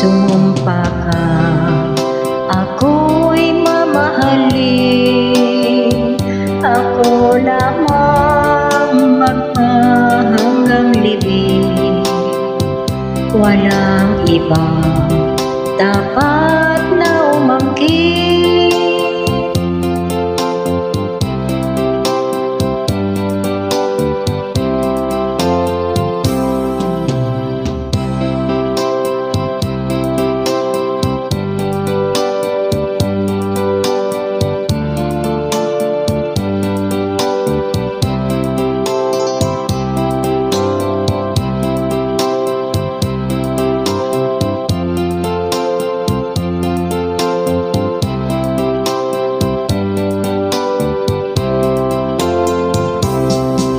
Sumumpa ka, ako'y mamahalin. Ako lamang magpahanggang libing. Walang ibang dapat na umangkin.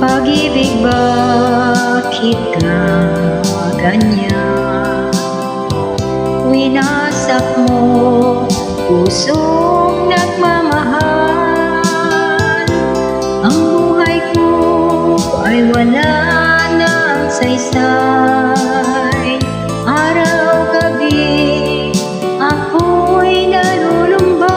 Pag-ibig, bakit ka ganyan? Winasak mo pusong nagmamahal. Ang buhay ko ay wala ng saysay. Araw-gabi ako'y nalulumbay.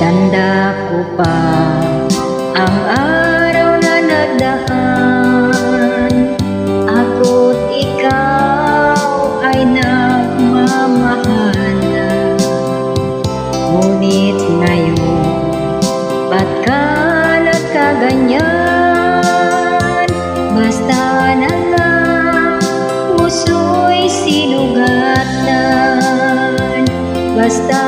Tanda ko pa ang araw na nagdaan. Ako't ikaw ay nagmamahalan. Ngunit ngayon, ba't ka nagkaganyan? Basta na lang puso'y sinugatan. Basta